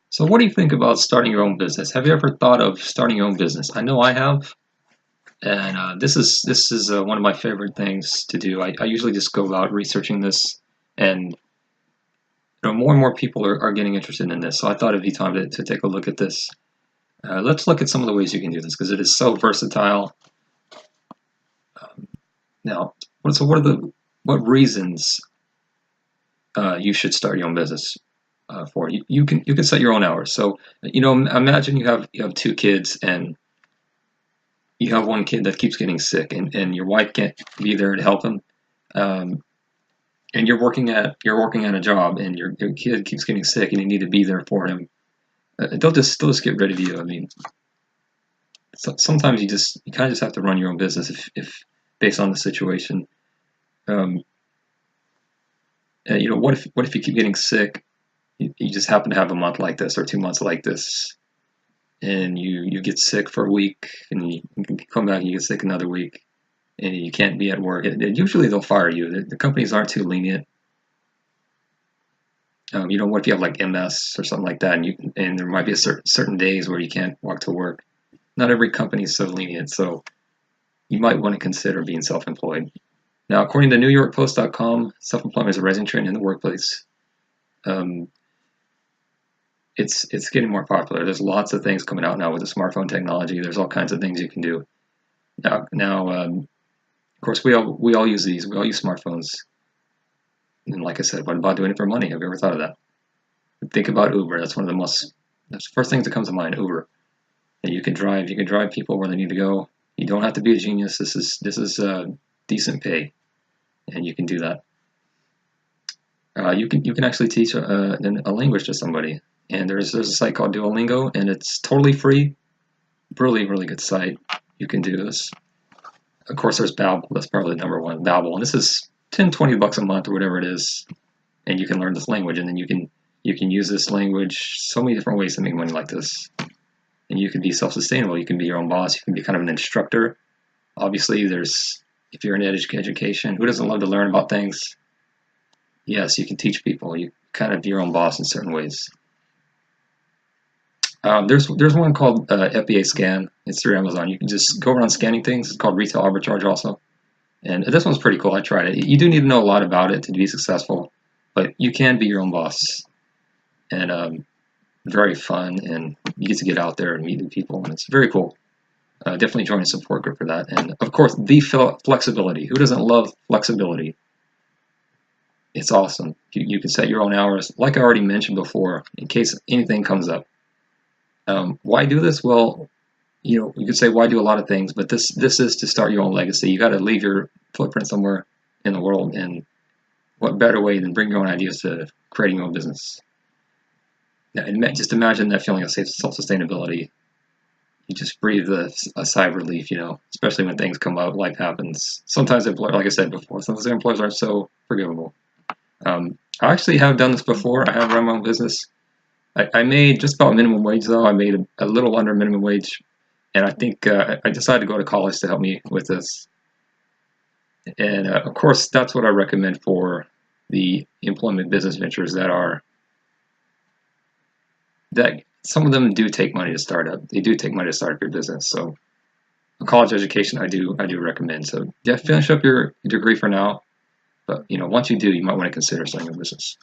So what do you think about starting your own business? Have you ever thought of starting your own business? I know I have, and this is one of my favorite things to do. I usually just go about researching this, and more and more people are getting interested in this. So I thought it'd be time to take a look at this. Let's look at some of the ways you can do this because it is so versatile. Um, Now, what are the what reasons you should start your own business for? You can set your own hours. So imagine you have two kids and you have one kid that keeps getting sick and your wife can't be there to help him. Um, and you're working at a job and your kid keeps getting sick and you need to be there for him. They'll just get rid of you. I mean, sometimes you kind of just have to run your own business if based on the situation. Um, what if you keep getting sick? You just happen to have a month like this or 2 months like this, and you get sick for a week, and you can come back and you get sick another week, and you can't be at work. Usually they'll fire you. The companies aren't too lenient. What if you have like MS or something like that, and there might be a certain days where you can't walk to work. Not every company is so lenient, so you might want to consider being self-employed. Now, according to NewYorkPost.com, self-employment is a rising trend in the workplace. Um, it's getting more popular. There's lots of things coming out now with the smartphone technology. There's all kinds of things you can do. Now, of course, we all use these. We all use smartphones. And like I said, what about doing it for money? Have you ever thought of that? Think about Uber. That's the first thing that comes to mind. Uber. And you can drive people where they need to go. You don't have to be a genius. This is decent pay, and you can do that. You can actually teach a language to somebody. And there's a site called Duolingo, and it's totally free. Really, really good site. You can do this. Of course, there's Babbel. That's probably the number one. Babbel, and this is 10, $20 a month or whatever it is, and you can learn this language, and then you can use this language so many different ways to make money like this. And you can be self-sustainable. You can be your own boss. You can be kind of an instructor. Obviously, if you're in education, who doesn't love to learn about things? Yes, you can teach people. You kind of be your own boss in certain ways. There's one called FBA Scan. It's through Amazon. You can just go around scanning things. It's called retail arbitrage also. And this one's pretty cool. I tried it. You do need to know a lot about it to be successful, but you can be your own boss. And very fun, and you get to get out there and meet new people, and it's very cool. Definitely join a support group for that. And of course, the flexibility. Who doesn't love flexibility? It's awesome. You can set your own hours, like I already mentioned before, in case anything comes up. Why do this? Well, you could say why do a lot of things, but this is to start your own legacy. You got to leave your footprint somewhere in the world, and what better way than bring your own ideas to creating your own business? Now, just imagine that feeling of self-sustainability. You just breathe a sigh of relief, especially when things come up, life happens. Sometimes, like I said before, sometimes employers aren't so forgivable. I actually have done this before. I have run my own business. I made just about minimum wage, though. I made a little under minimum wage, and I think I decided to go to college to help me with this. And of course, that's what I recommend for the employment business ventures that some of them do take money to start up. They do take money to start up your business. So a college education, I do recommend. So yeah, finish up your degree for now, but once you do, you might want to consider starting a business.